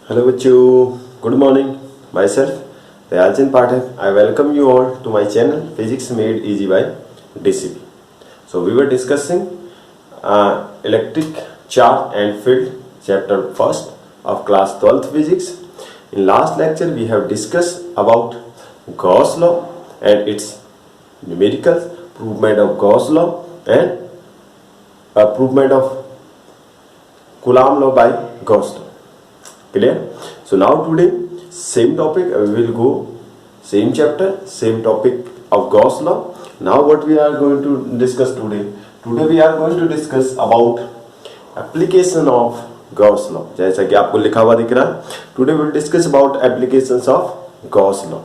Hello बच्चों, good morning. Myself Dayalchan Pathak. I welcome you all to my channel Physics Made Easy by DCP. So we were discussing electric charge and field chapter first of class 12th physics. In last lecture we have discussed about Gauss law and its numerical provement of Gauss law and provement of Coulomb law by Gauss law. Clear? So now today same topic we will go, same chapter, same topic of Gauss law. Now what we are going to discuss today? Today we are going to discuss about application of Gauss law. जैसा कि आपको लिखा हुआ दिख रहा है. Today we will discuss about applications of Gauss law.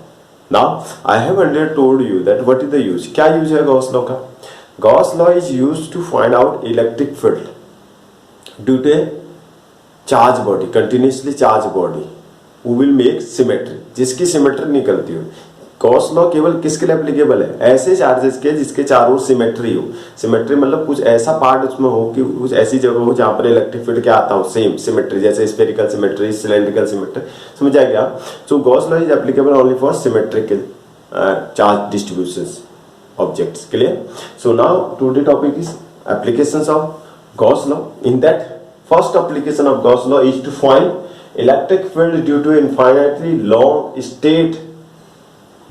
Now I have earlier told you that what is the use? क्या use है Gauss law का? Gauss law is used to find out electric field due to a charge body, continuously charge body वो will make symmetry, जिसकी symmetry निकलती हो. Gauss law केवल किसके लिए एप्लीकेबल है? ऐसे चार्जेस के जिसके चारों सिमेट्री हो. सिमेट्री मतलब कुछ ऐसा पार्ट उसमें हो कि कुछ ऐसी जगह हो जहां पर इलेक्ट्रिक फील्ड क्या आता हो, सेम सिमेट्री, जैसे स्फेरिकल सिमेट्री, सिलेंड्रिकल सिमेट्री. समझ आ गया? So Gauss law is applicable only for symmetrical charge distributions objects. Clear? So now today topic is applications of Gauss law. In that first application of Gauss law is to find electric field due to infinitely long state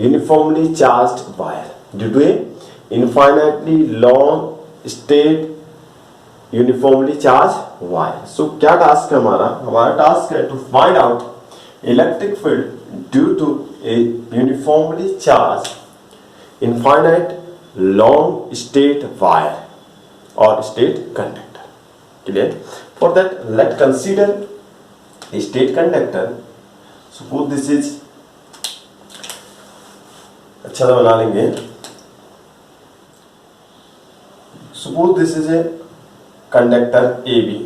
uniformly charged wire. Due to a infinitely long state uniformly charged wire. So क्या task है हमारा? हमारा टास्क है to find out electric field due to a uniformly charged infinite long state wire or state conductor. Clear? For that, let's consider a state conductor. Suppose this is, अच्छा सा बना लेंगे. Suppose this is a conductor AB.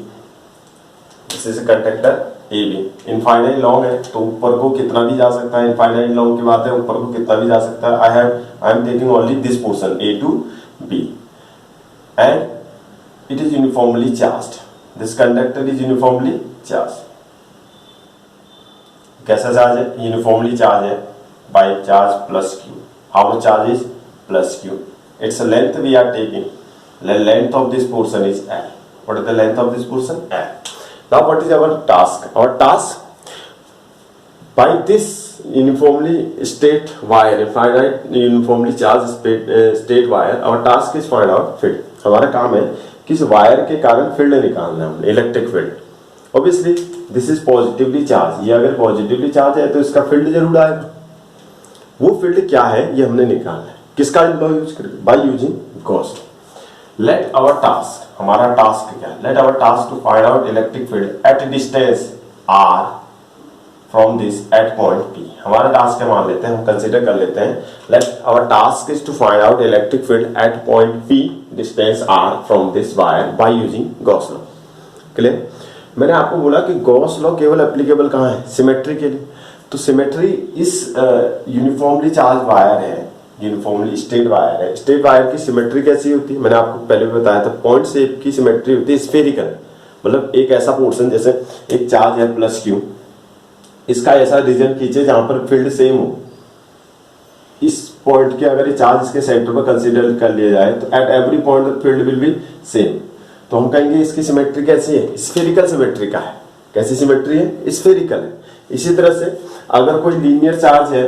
This is a conductor AB. Infinite long है तो ऊपर को कितना भी जा सकता है. Infinite long की बात है, ऊपर को कितना भी जा सकता है. I am taking only this portion A to B, and it is uniformly charged. This conductor is uniformly charged. कैसा चार्ज है? Uniformly charged है by charge plus Q. How much charge is plus Q? Its length we are taking. The length of this portion is L. What is the length of this portion? L. Now what is our task? Our task, by this uniformly state wire, infinite uniformly charged state wire, our task is find out field. हमारा काम है किस wire के कारण field निकालना है हमने, electric field. Obviously this is positively charge. ये अगर पॉजिटिवली चार्ज है तो इसका फील्ड जरूर आएगा. वो फील्ड क्या है ये हमने निकालना है. किसका लॉ यूज करके? By using Gauss. Let our task, हमारा टास्क क्या है? Let our task to find out electric field at distance r from this at point P. हमारा टास्क है, मान लेते हैं, हम कंसीडर कर लेते हैं. Let our task is to find out electric field at point P distance r from this wire by using Gauss law. Clear? मैंने आपको बोला कि गॉस लॉ केवल एप्लीकेबल कहाँ है? सिमेट्री के लिए. तो सिमेट्री इस यूनिफॉर्मली चार्ज वायर है, यूनिफॉर्मली स्टेट वायर है. स्टेट वायर की सिमेट्री कैसी होती है? मैंने आपको पहले भी बताया था. पॉइंट शेप की सिमेट्री होती है स्फेरिकल. मतलब एक ऐसा पोर्शन, जैसे एक चार्ज है प्लस Q, इसका ऐसा रीजन खींचे जहां पर फील्ड सेम हो. इस पॉइंट के अगर ये चार्ज इसके सेंटर पर कंसीडर कर लिया जाए तो at every point the field will B same. तो हम कहेंगे इसकी सिमेट्री कैसी है? स्फेरिकल सिमेट्री का है. कैसी सिमेट्री है? स्फेरिकल है. इसी तरह से अगर कोई लीनियर चार्ज है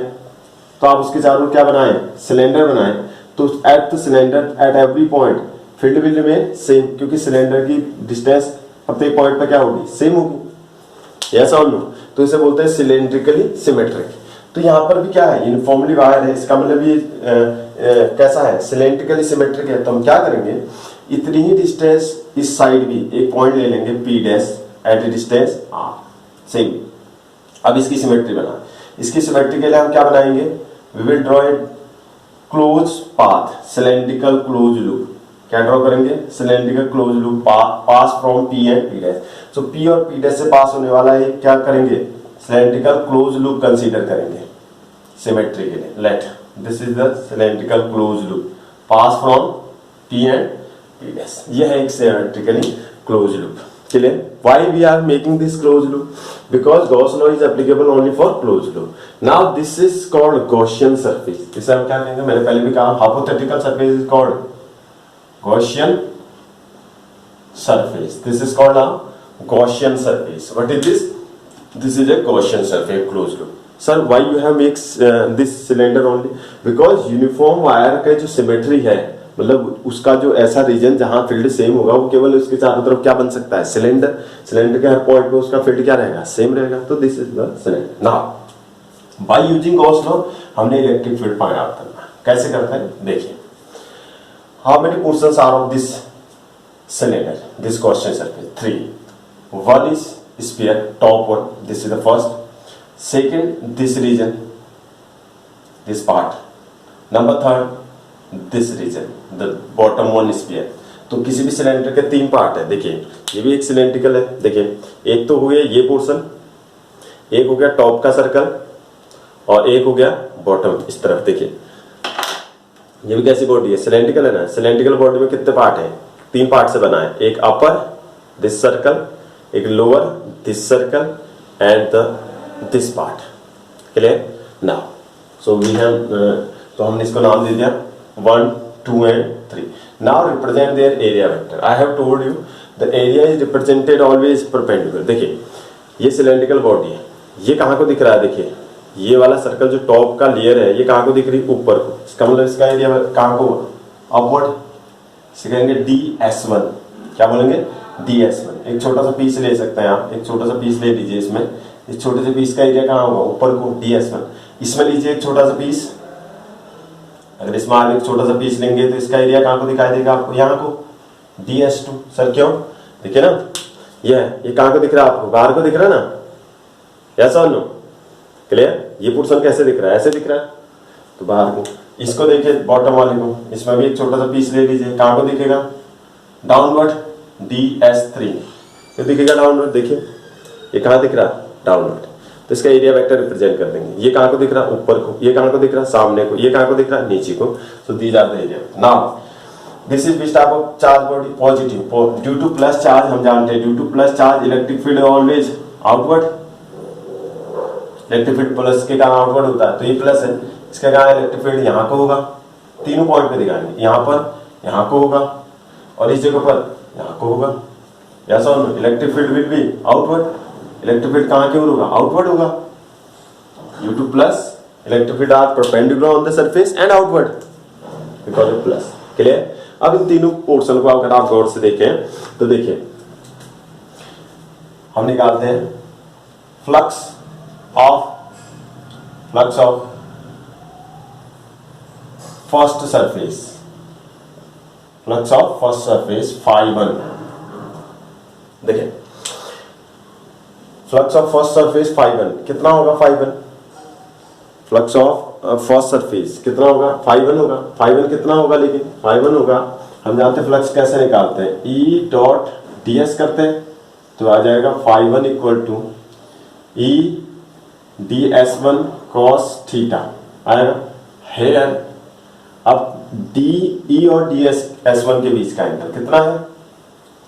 तो आप उसके चारों क्या बनाए? सिलेंडर बनाए. तो at the cylinder at every point field will remain same, क्योंकि सिलेंडर की डिस्टेंस प्रत्येक पॉइंट पर क्या होगी? सेम होगी. यस और नो? तो इसे बोलते हैं सिलेंड्रिकली सिमेट्रिक. तो यहां पर भी क्या है? यूनिफॉर्मली वायर है. इसका मतलब ये कैसा है? सिलेंड्रिकली सिमेट्रिक है. तो हम क्या करेंगे? इतनी ही डिस्टेंस इस साइड भी एक पॉइंट ले लेंगे P dash at distance R. Same. अब इसकी सिमेट्री बना. इसकी सिमेट्री के लिए हम क्या बनाएंगे? We will draw a close path, cylindrical close loop. क्या ड्रॉ करेंगे? Cylindrical close loop pass from P and P dash. So P और P डैश से पास होने वाला है, क्या करेंगे? सिलेंड्रिकल क्लोज लूप कंसीडर करेंगे सिमेट्री के लिए. Let this is the cylindrical close loop pass from P and P dash. ये है एक symmetrically close loop. Clear? Why we are making this closed loop? Because Gauss law is applicable only for closed loop. Now this is called Gaussian surface. इसे हम क्या कहेंगे? मैंने पहले भी कहा hypothetical surface is called Gaussian surface. This is called a Gaussian surface. What is this? This is a Gaussian surface closed loop. Sir, why you have makes this cylinder only? Because uniform wire का जो symmetry है, मतलब उसका जो ऐसा reason जहां field same होगा वो केवल उसके चारों तरफ क्या बन सकता है? सिलेंडर. सिलेंडर के हर पॉइंट पे उसका फील्ड क्या रहेगा? सेम रहेगा. तो this is the cylinder. Now by using Gauss law हमने इलेक्ट्रिक फील्ड फाइंड आउट करना है. कैसे करते हैं देखिए. How many portions are of this cylinder, this Gaussian surface? 3. One is sphere, top one, this is the first. Second, this region, this part. Number third, this region, the bottom one sphere. तो किसी भी cylinder के 3 part है. देखिए ये भी एक cylindrical है. देखिए एक तो हो गया ये पोर्शन, एक हो गया टॉप का सर्कल और एक हो गया बॉटम इस तरफ. देखिए ये भी कैसी बॉडी है? सिलेंड्रिकल है ना. सिलेंड्रिकल बॉडी में कितने पार्ट हैं? 3 पार्ट से बना है. एक अपर दिस सर्कल, एक lower this circle and this part. Clear? Now so we have तो हमने इसको नाम दे दिया 1, 2 and 3. Now represent their area vector. I have told you the area is represented always perpendicular. देखिए ये सिलेंड्रिकल बॉडी है. ये कहाँ को दिख रहा है? देखिए ये वाला सर्कल जो टॉप का लेयर है ये कहाँ को दिख रही है? ऊपर को. इसका मतलब इसका एरिया कहाँ को? अपवर्ड. इसे कहेंगे DS1. क्या बोलेंगे? DS1. एक छोटा सा पीस ले सकते हैं आप. एक छोटा सा पीस ले लीजिए. इसमें इस छोटे से पीस का एरिया कहाँ होगा? ऊपर को. DS1. इसमें लीजिए एक छोटा सा पीस. अगर इसमें आगे एक छोटा सा पीस लेंगे तो इसका एरिया कहाँ को दिखाई देगा आपको? यहाँ को. DS2. सर क्यों? देखिए ना ये कहाँ को दिख रहा है आपको? बाहर को दिख रहा है ना. ऐसा नो. क्लियर? ये पोर्शन कैसे दिख रहा है? ऐसे दिख रहा है. तो बाहर को. इसको देखिए बॉटम वाले को. इसमें भी एक छोटा सा पीस ले लीजिए. कहाँ को दिखेगा? डाउनवर्ड. DS3. ये दिखेगा डाउनवर्ड. देखिए ये कहाँ दिख रहा है? डाउनवर्ड. तो इसका एरिया वेक्टर रिप्रेजेंट कर देंगे. ये कहाँ को दिख रहा है? ऊपर को. ये कहाँ को दिख रहा है? सामने को. ये कहाँ को दिख रहा है? नीचे को. So these are the area. Now this is which type of charge body? Positive. Due to plus charge हम जानते हैं. Due to plus charge electric field always outward. Electric field plus के कारण आउटवर्ड होता है. तो ये प्लस है. इसके कारण इलेक्ट्रिक फील्ड यहाँ को होगा. तीनों पॉइंट पे दिखाएंगे. यहाँ पर, यहाँ को होगा और इस जगह पर यहाँ को होगा. ऐसा electric field will be outward. Electric field कहाँ की ओर होगा? आउटवर्ड होगा. Due to plus electric field are perpendicular on the surface and outward because of plus. Clear? अब इन तीनों पोर्शन को अगर आप गौर से देखें तो देखिए हम निकालते हैं flux of first surface. Flux of first surface φ1. देखिए फ्लक्स ऑफ फर्स्ट सरफेस φ1 कितना होगा? φ1 फ्लक्स ऑफ फर्स्ट सरफेस कितना होगा? φ1 होगा. φ1 कितना होगा? लेकिन φ1 होगा. हम जानते हैं फ्लक्स कैसे निकालते हैं? E डॉट ds करते हैं तो आ जाएगा φ1 equal to E ds1 cos theta आएगा. है अब DE और ds1 के बीच का एंगल कितना है?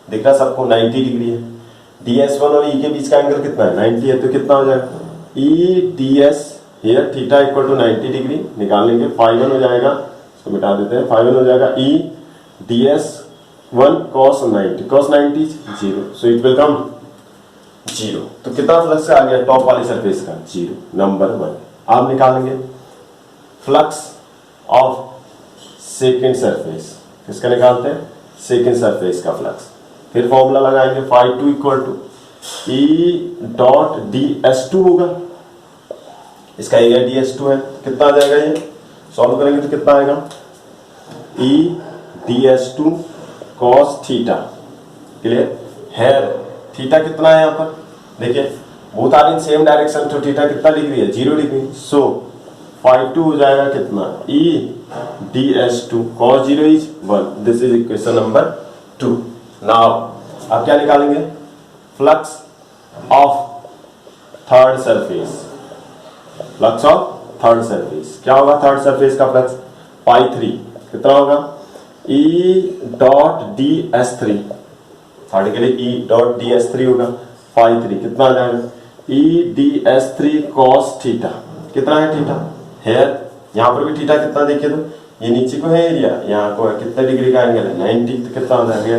दिख रहा सबको? 90 डिग्री है. DS1 और E के बीच का एंगल कितना है? 90 है. तो कितना हो जाएगा? E ds here theta equal to 90 degree. निकाल लेंगे. φ1 हो जाएगा, इसको मिटा देते हैं. φ1 हो जाएगा E ds1 cos 90. cos 90 0. So it will come 0. तो कितना फ्लक्स आ गया टॉप वाली सरफेस का? 0. नंबर 1. आप निकालेंगे फ्लक्स ऑफ सेकेंड सरफेस. किसका निकालते हैं? सेकेंड सरफेस का फ्लक्स. फिर फॉर्मूला लगाएंगे. φ2 equal to E dot ds2 होगा. इसका एरिया ds2 है. कितना आ जाएगा? ये सॉल्व करेंगे तो कितना आएगा? E ds2 cos theta. Clear? है थीटा कितना है यहाँ पर? देखिए both are in same direction. तो थीटा कितना डिग्री है? 0 डिग्री. सो φ2 हो जाएगा कितना? E ds2 cos 0 is 1. This is equation number 2. Now अब क्या निकालेंगे? Flux of third surface. Flux of third surface क्या होगा? थर्ड सरफेस का फ्लक्स φ3 कितना होगा? E डॉट ds3 थर्ड के लिए E dot D S three होगा फाई थ्री, कितना आ जाएगा E D S three cos theta, कितना है थीटा है, यहाँ पर भी थीटा कितना देखिए तो ये नीचे को है एरिया, यहाँ को है कितने डिग्री का एंगल है 90, तो कितना आ जाएगा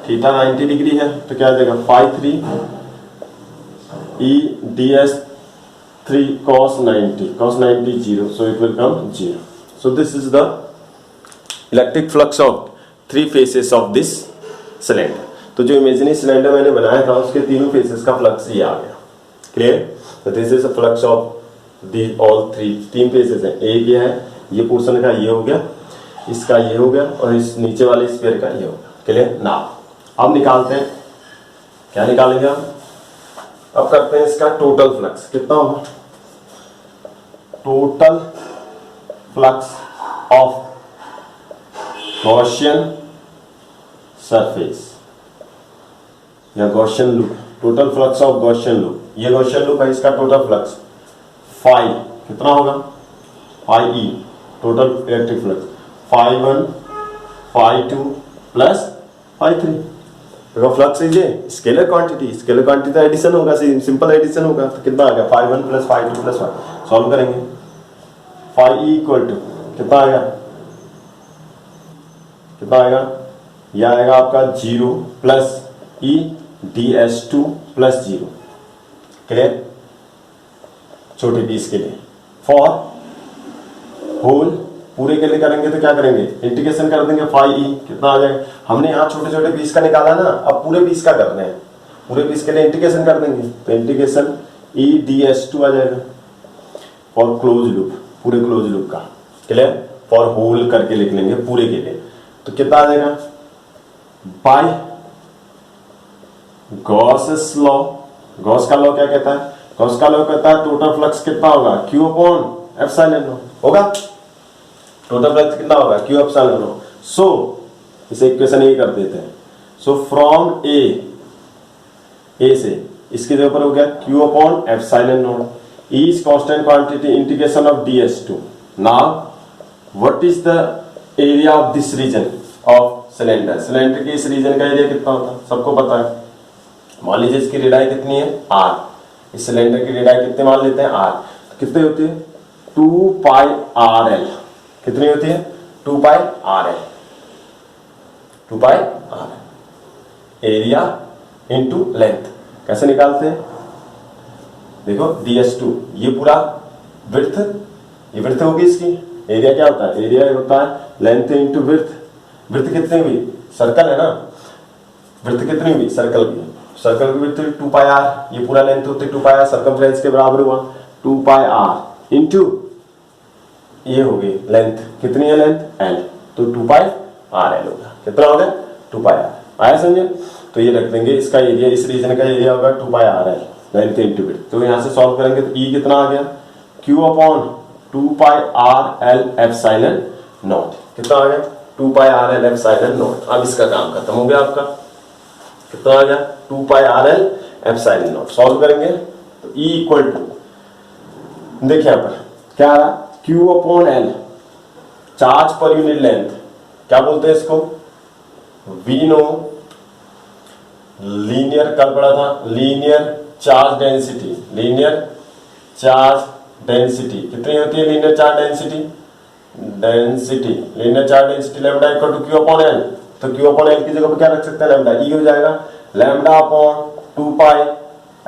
थीटा 90 डिग्री है, तो क्या आ जाएगा phi three E D S three cos 90 0, so it will come 0. So this is the electric flux of three faces of this cylinder. तो जो इमेजिनरी सिलेंडर मैंने बनाया था उसके तीनों फेसेस का फ्लक्स ये आ गया, क्लियर। तो this is a flux of the all three, तीन फेसेस हैं, एक ये है, ये पोर्शन का ये हो गया, इसका ये हो गया और इस नीचे वाले स्फीयर का ये हो गया, क्लियर ना। अब निकालते हैं, क्या निकालेंगे हम, अब करते हैं इसका टोटल फ्लक्स, कितना होगा total flux of Gaussian surface या Gaussian loop, total flux of Gaussian loop, ये गॉसियन लूप है, इसका टोटल फ्लक्स फाई कितना होगा phi E total electric flux phi one phi two plus phi three. देखो flux is a scalar quantity, scalar quantity addition होगा, simple addition होगा, तो कितना आ गया phi one plus phi two plus phi, solve करेंगे फाई ई इक्वल टू कितना आएगा, कितना आएगा, यह आएगा आपका 0 plus E D s two plus 0, clear, छोटे पीस के लिए। फॉर होल पूरे के लिए करेंगे तो क्या करेंगे इंटीग्रेशन कर देंगे फाई ई, कितना आ जाएगा, हमने यहाँ छोटे छोटे पीस का निकाला ना, अब पूरे पीस का करना है, पूरे पीस के लिए इंटीग्रेशन कर देंगे, तो integration E D s two आ जाएगा फॉर क्लोज लूप, पूरे क्लोज लूप का, क्लियर। फॉर होल करके लिख लेंगे पूरे के लिए, तो कितना आ जाएगा बाय गॉस लॉ, गॉस का लॉ क्या कहता है, गॉस का लॉ कहता है टोटल फ्लक्स कितना होगा क्यू अपॉन एप्सिलॉन नॉट होगा, टोटल फ्लक्स कितना होगा क्यू एप्सिलॉन नॉट। सो इसे इक्वेशन ए कर देते हैं, सो फ्रॉम ए से इसके ऊपर हो गया Q upon epsilon not, E is constant quantity integration of ds2. Now what is the area of this region of cylinder, cylinder के इस रीजन का एरिया कितना होता है सबको पता है, मान लीजिए इसकी रेडियाई कितनी है r, इस सिलेंडर की रेडियाई कितने मान लेते हैं r, तो कितनी होती है 2 पाई आर एल, कितनी होती है 2 pi r l, 2 pi r l area into length, कैसे निकालते हैं देखो ds2 ये पूरा विड्थ, ये विड्थ होगी इसकी, एरिया क्या होता है एरिया होता है लेंथ इंटू विड्थ, विड्थ कितनी हुई सर्कल है ना, विड्थ कितनी हुई सर्कल की, सर्कल की विड्थ 2 पाई आर, ये पूरा लेंथ होती है 2 पाई आर, सर्कमफ्रेंस के बराबर हुआ 2 पाई आर इंटू ये होगी लेंथ, कितनी है लेंथ एल, तो 2 पाई आर एल होगा, कितना हो गया 2 पाई आर, आया समझे। तो ये रख देंगे, इसका एरिया इस रीजन का एरिया होगा 2 pi r l length into width, तो यहां से सॉल्व करेंगे तो ई कितना आ गया Q upon 2 pi r l epsilon not, कितना आ गया 2 pi r l epsilon not. अब इसका काम खत्म हो गया आपका, कितना आ गया 2 pi r l epsilon naught, solve करेंगे तो ई इक्वल टू देखिए यहां पर क्या आ रहा Q upon L charge per unit length, क्या बोलते हैं इसको वी नो, लीनियर कल पढ़ा था, linear charge density, linear charge density कितनी होती है linear charge density, linear charge density lambda equal to Q upon L, तो क्यू अपॉन एल की जगह पर क्या रख सकते हैं लैम्डा, ई हो जाएगा lambda upon 2 pi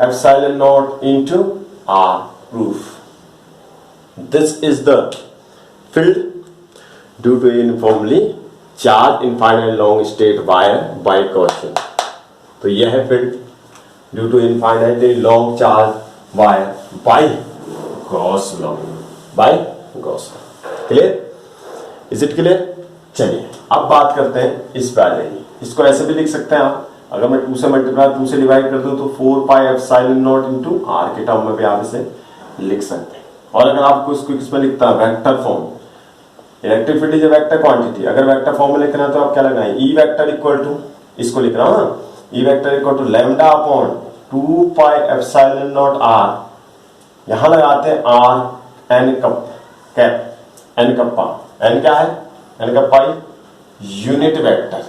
epsilon naught into R, proof this is the field due to uniformly charge infinite long straight wire by Gaussian, तो यह है field due to infinitely long charge wire by Gauss law, by Gauss law, clear, is it clear. चलिए अब बात करते हैं इस वाले की, इसको ऐसे भी लिख सकते हैं आप, अगर मैं 2 से मल्टीप्लाई 2 से डिवाइड कर दूं तो 4 pi epsilon naught into R के टर्म में भी आप इसे लिख सकते हैं, और अगर आपको इसको किसमें लिखता है vector form, electric field is a vector quantity, अगर वेक्टर फॉर्म में लिखना है तो आप क्या लगाएं ई वेक्टर इक्वल टू, इसको लिख रहा हूं E vector equal to lambda upon 2 pi epsilon naught R, यहां लगाते हैं R N cap cap N kappa, N क्या है एन कप्पा यूनिट वेक्टर,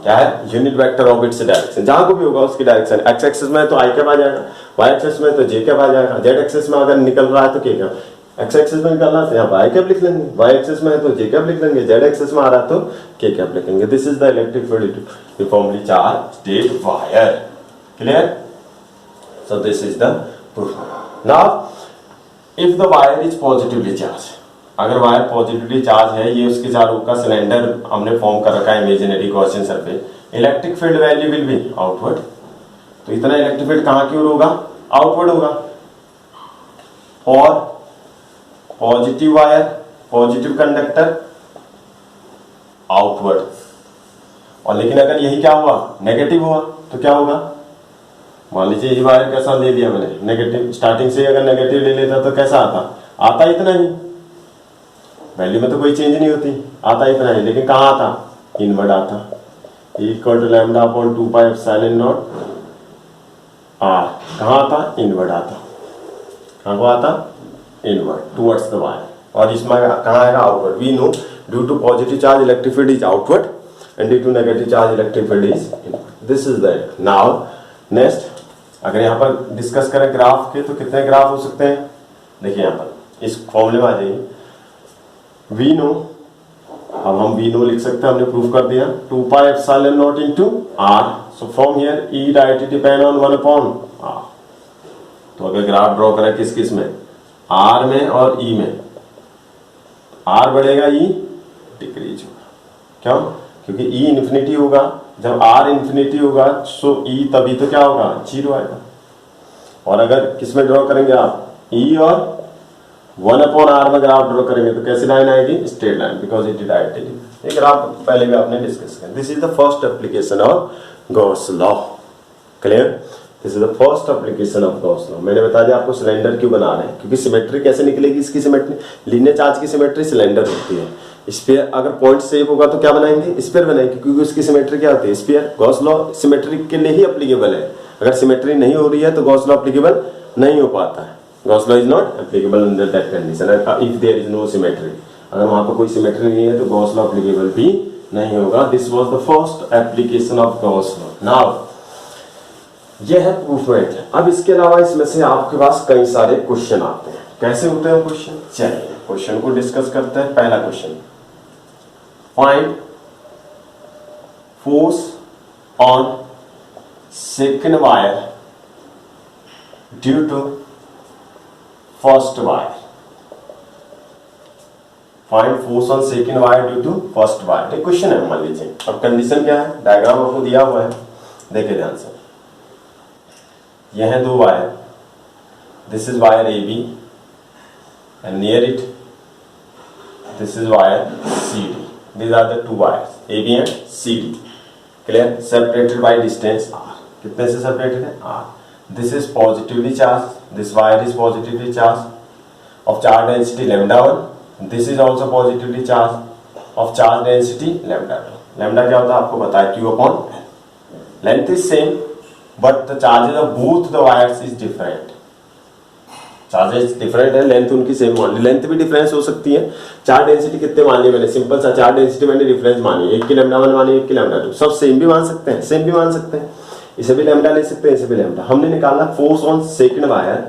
क्या है, unit vector of its direction, जहां को भी होगा उसकी डायरेक्शन। एक्स एक्सिस में तो आई कैप आ जाएगा, वाई एक्सिस में तो जे कैप आ जाएगा, जेड एक्सिस में अगर निकल रहा है तो के कैप, एक्स एक्सिस में निकल रहा है तो यहाँ पर आई कैप लिख लेंगे, वाई एक्सिस में है तो जे कैप लिख लेंगे, जेड एक्सिस में आ रहा है तो के कैप लिखेंगे। This is the electric field uniformly charged wire. Clear? So this is the proof. Now if the wire is positively charge, अगर वायर पॉजिटिवली चार्ज है, ये उसके चारों का सिलेंडर हमने फॉर्म कर रखा है imaginary Gaussian surface, electric field value will be outward. तो इतना इलेक्ट्रिक फील्ड कहां की ओर होगा? आउटवर्ड होगा। और positive wire, positive conductor outward. और लेकिन अगर यही क्या हुआ, नेगेटिव हुआ, तो क्या होगा? मान लीजिए ये वायर कैसा ले लिया मैंने, नेगेटिव, स्टार्टिंग से अगर नेगेटिव ले लेता तो कैसा आता इतना ही, वैल्यू में तो कोई चेंज नहीं होती, आता इतना ही, लेकिन कहाँ आता? इनवर्ड आता, equal to lambda upon 2 pi epsilon naught R. कहाँ आता? इनवर्ड आता। कहाँ को आता? Inward, towards the wire. और इसमें कहाँ आएगा? Outward. We know due to positive charge electric field is outward and due to negative charge electric field is inward. This is the now next. अगर यहाँ पर डिस्कस करें ग्राफ के, तो कितने ग्राफ हो सकते हैं? देखिए यहाँ पर इस फॉर्मूले में आ जाइए, वी नो, अब हम वी नो लिख सकते हैं, हमने प्रूफ कर दिया, 2 pi epsilon naught into R. So from here E directly depend on 1 upon R. तो अगर ग्राफ ड्रॉ करें किस किस में, आर में और ई में, आर बढ़ेगा, ई डिक्रीज होगा। क्यों? क्योंकि ई इंफिनिटी होगा, जब आर इंफिनिटी होगा सो ई तभी तो क्या होगा? 0 आएगा। और अगर किस में ड्रॉ करेंगे आप, ई और 1 अपॉन आर में ग्राफ ड्रॉ करेंगे तो कैसी लाइन आएगी? Straight line, because it is directly. ये ग्राफ पहले भी आपने डिस्कस किया। This is the first application of Gauss law. Clear? This is the first application of Gauss law. मैंने बता दिया आपको सिलेंडर क्यों बना रहे हैं, क्योंकि सिमेट्री कैसे निकलेगी इसकी? सिमेट्री, लीनियर चार्ज की सिमेट्री सिलेंडर होती है। स्फीयर अगर पॉइंट सेम होगा तो क्या बनाएंगे? स्फीयर बनाएंगे, क्योंकि उसकी सिमेट्री क्या होती है? स्फीयर। गॉस लॉ सिमेट्री के लिए ही एप्लीकेबल है। अगर सिमेट्री नहीं हो रही है तो गॉस लॉ एप्लीकेबल नहीं हो पाता है। Gauss law is not applicable under that condition if there is no symmetry. अगर वहां पर कोई सिमेट्री नहीं है तो गॉस लॉ एप्लीकेबल भी नहीं होगा। This was the first application of Gauss law. Now ये है प्रूफमेंट। अब इसके अलावा इसमें से आपके पास कई सारे क्वेश्चन आते हैं। कैसे होते हैं क्वेश्चन? चलिए क्वेश्चन को डिस्कस करते हैं। पहला question, find force on second wire due to first wire. Find force on second wire due to first wire. एक क्वेश्चन है, मान लीजिए। अब कंडीशन क्या है? डायग्राम आपको दिया हुआ है, देखिए ध्यान से। यह है 2 wire, this is wire A B and near it this is wire C D. These are the 2 wires A, B and C, D. Clear? Separated by distance R. कितने से separated है? R. This is positively charged. This wire is positively charged. Of charge density lambda 1. This is also positively charged. Of charge density lambda 2. Lambda क्या होता है आपको पता है? Q upon L. Length is same, but the charges of both the wires is different. Charges different है, length उनकी same मान ली, length भी डिफरेंस हो सकती है। चार्ज डेंसिटी कितने मान ली मैंने? सिंपल सा चार्ज डेंसिटी मैंने डिफरेंस मानी, 1 की लैम्डा 1 मानी, 1 की लैम्डा 2। सब सेम भी मान सकते हैं, सेम भी मान सकते हैं। इसे भी लैम्डा ले सकते हैं, इसे भी लैम्डा। हमने निकाला फोर्स ऑन सेकंड वायर,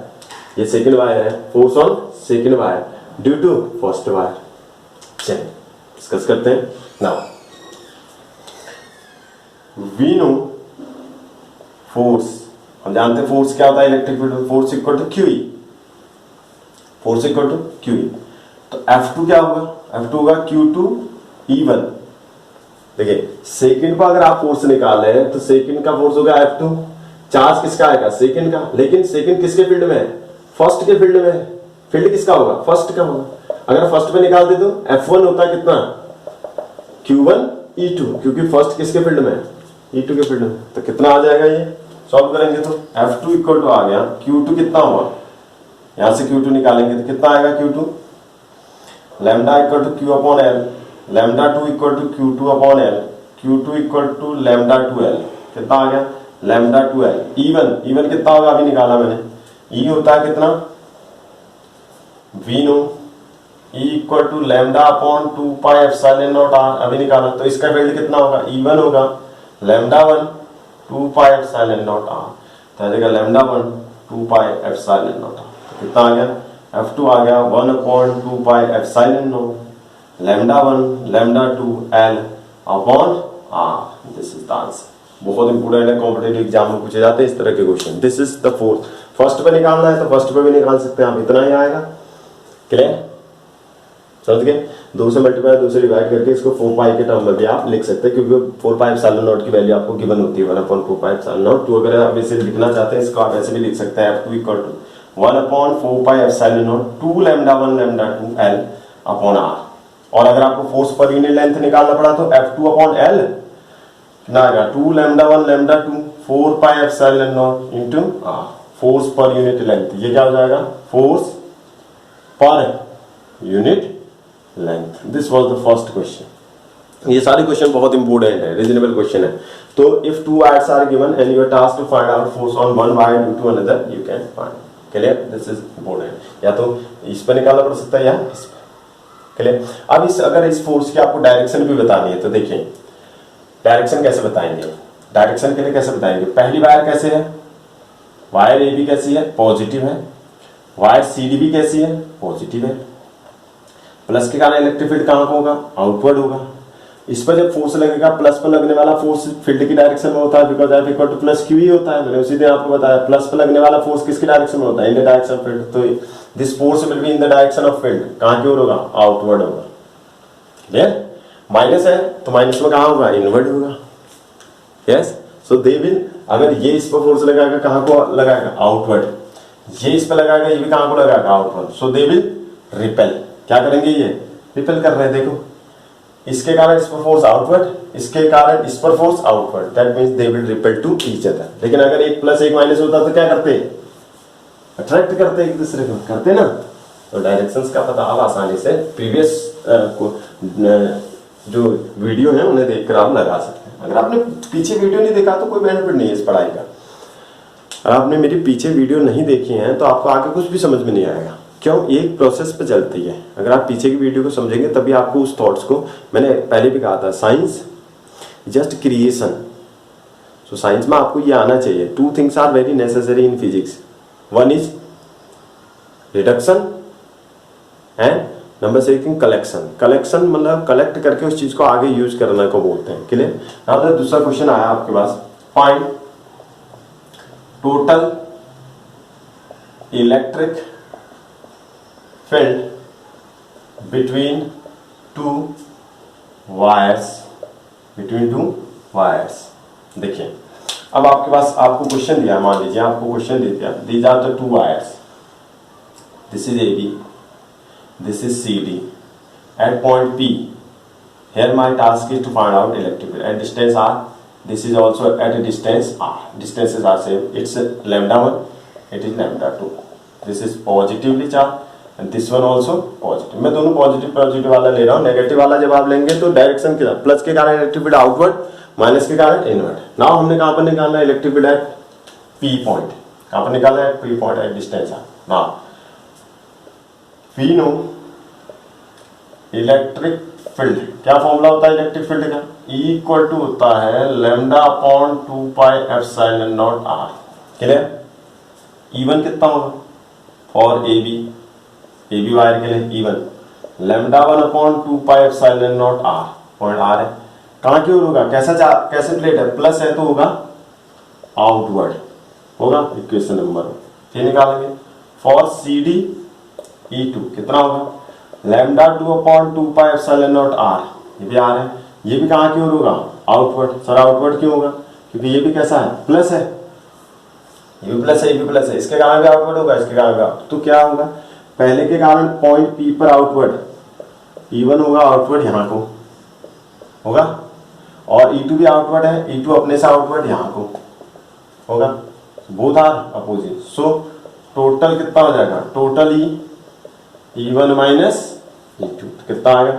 ये सेकंड वायर है, force on second wire due to first wire. चलिए डिस्कस करते हैं। नाउ वी नो फोर्स, हम जानते हैं फोर्स क्या होता है electric field. Force equal to Q E, force equal to Q E. तो F2 क्या होगा? F2 होगा Q2 E1। देखिए सेकंड पर अगर आप फोर्स निकाल रहे हैं तो सेकंड का फोर्स होगा F2। चार्ज किसका आएगा? सेकंड का। लेकिन सेकंड किसके फील्ड में है? फर्स्ट के फील्ड में है। फील्ड किसका होगा? फर्स्ट का होगा। अगर फर्स्ट पे निकाल दे तो F1 होता है कितना? Q1 E2, क्योंकि फर्स्ट किसके फील्ड में है? E2 के फील्ड में। तो कितना आ जाएगा? ये सॉल्व करेंगे तो F2 इक्वल टू आ गया Q2 कितना हुआ? यहां से Q2 निकालेंगे तो कितना आएगा? Q2 lambda equal to Q upon L, lambda 2 equal to Q2 upon L, Q2 equal to lambda 2L। कितना आ गया? Lambda 2L। E1 कितना होगा? अभी निकाला मैंने। E होता है कितना? V know, E equal to lambda upon 2 pi epsilon naught R, अभी निकाला। तो इसका फील्ड कितना होगा? E1 होगा। Lambda 1 2 pi epsilon naught R, तो आ जाएगा lambda 1 2 pi epsilon naught R. तो कितना आ गया, F2 आ गया 1/2 pi epsilon naught lambda 1 lambda 2 L upon R। This is the answer. बहुत इंपोर्टेंट है, कॉम्पिटेटिव एग्जाम में पूछे जाते हैं इस तरह के question. This is the fourth. First पे निकालना है तो फर्स्ट पे भी निकाल सकते हैं आप, इतना ही आएगा। क्लियर, समझ गए। 2 से मल्टीप्लाई 2 से डिवाइड करके इसको 4 पाई के टर्म में भी आप लिख सकते हैं, क्योंकि 4 पाई एप्सिलॉन नॉट की वैल्यू आपको गिवन होती है 1/4 पाई एप्सिलॉन नॉट। तो अगर आप इसे लिखना चाहते हैं इसको आप ऐसे भी लिख सकते हैं F2 = 1/4 pi epsilon not 2 lambda 1 lambda 2 L upon R। और अगर आपको फोर्स पर यूनिट लेंथ निकालना पड़ा तो F2/L कितना आएगा 2 lambda 1 lambda 2 4 pi epsilon naught into R। Force per unit length, ये क्या हो जाएगा, force per unit length. This was the first question. ये सारे क्वेश्चन बहुत इंपोर्टेंट है, रीजनेबल क्वेश्चन है। तो if 2 wires are given and you are tasked to find out force on one wire due to another, you can find. Clear, this is important. या तो इस पर निकालना पड़ सकता है या इस पर। क्लियर। अब इस अगर इस फोर्स की आपको डायरेक्शन भी बतानी है तो देखिए डायरेक्शन कैसे बताएंगे। डायरेक्शन के लिए कैसे बताएंगे, पहली वायर कैसे है, वायर ए बी कैसी है, पॉजिटिव है। वायर सी डी भी कैसी है, पॉजिटिव है। प्लस के कारण इलेक्ट्रिक फील्ड कहां को होगा, आउटवर्ड होगा। इस पर जब फोर्स लगेगा, प्लस पर लगने वाला फोर्स फील्ड की डायरेक्शन में होता है, बिकॉज F = प्लस क्यू ही होता है। मैंने उसी दिन आपको बताया प्लस पर लगने वाला फोर्स किसकी डायरेक्शन में होता है, in the direction of field. तो this force will be in the direction of field, कहां की ओर होगा, आउटवर्ड होगा। क्लियर। माइनस है तो माइनस में कहां होगा, इनवर्ड होगा। यस, सो दे विल, अगर ये इस पर फोर्स लगाएगा कहां को लगाएगा, आउटवर्ड। ये इस पर लगाएगा, ये भी कहां को लगाएगा, outward. So they will repel. क्या करेंगे, ये रिपेल कर रहे हैं। देखो इसके कारण इस पर फोर्स आउटवर्ड, इसके कारण इस पर force outward, that means they will repel to each other. लेकिन अगर 1 + 1 - होता तो क्या करते, अट्रैक्ट करते एक दूसरे को, करते ना। तो डायरेक्शंस का पता आप आसानी से प्रीवियस जो वीडियो है उन्हें देखकर आप लगा सकते हैं। अगर आपने पीछे वीडियो नहीं देखा तो कोई बेनिफिट नहीं है इस पढ़ाई का। अगर आपने मेरी पीछे वीडियो नहीं देखी है तो आपको आगे कुछ भी समझ में नहीं आएगा। क्यों, एक प्रोसेस पे चलती है। अगर आप पीछे की वीडियो को समझेंगे तभी आपको उस थॉट्स को, मैंने पहले भी कहा था, science just creation. So science में आपको ये आना चाहिए। 2 things are very necessary in physics, 1 is reduction and number 2 collection. Collection मतलब कलेक्ट करके उस चीज को आगे यूज करने को बोलते हैं। क्लियर। अब दूसरा क्वेश्चन आया आपके पास, find total electric field between two wires. देखिए अब आपके पास आपको क्वेश्चन दिया, मान लीजिए आपको क्वेश्चन दे दिया, these are the 2 wires, this is AB, this is CD at point P. Here my task is to find out electric field at distance R. This is also at a distance R. Distances are same. It's lambda 1. It is lambda 2. This is positively charged and this one also positive. मैं दोनों positive वाला ले रहा हूँ। Negative वाला जब आप लेंगे तो डायरेक्शन के साथ, प्लस के कारण इलेक्ट्रिक फील्ड आउटवर्ड, माइनस के कारण इनवर्ड। नाउ हमने कहां पर निकालना है electric field at P point. कहां पर निकालना है, P point at distance R. Now we know electric field, क्या फॉर्मूला होता है इलेक्ट्रिक फील्ड का, इक्वल टू होता है λ/2 pi epsilon naught R। Clear. E1 कितना होगा फॉर AB वायर के लिए, E1 λ1/2 pi epsilon naught R। Point R है, कहां की ओर होगा, कैसे प्लेट है, प्लस है तो होगा आउटवर्ड होगा। इक्वेशन नंबर 3 निकालेंगे। फॉर CD E2 कितना होगा, λ2/2 पाई एप्सिलॉन नॉट R। ये भी R है, ये भी कहां की ओर होगा, आउटवर्ड। सर आउटवर्ड क्यों होगा, क्योंकि ये भी कैसा है, प्लस है, ये भी प्लस है, ये भी प्लस है, इसके कारण भी आउटवर्ड होगा, इसके कारण भी आउटवर्ड। तो क्या होगा, पहले के कारण पॉइंट P पर आउटवर्ड, E1 होगा आउटवर्ड यहां को होगा, और E2 भी आउटवर्ड है, E2 अपने से आउटवर्ड यहां को होगा, both are opposite. So total कितना हो जाएगा, टोटल E1 माइनस E2 कितना आएगा,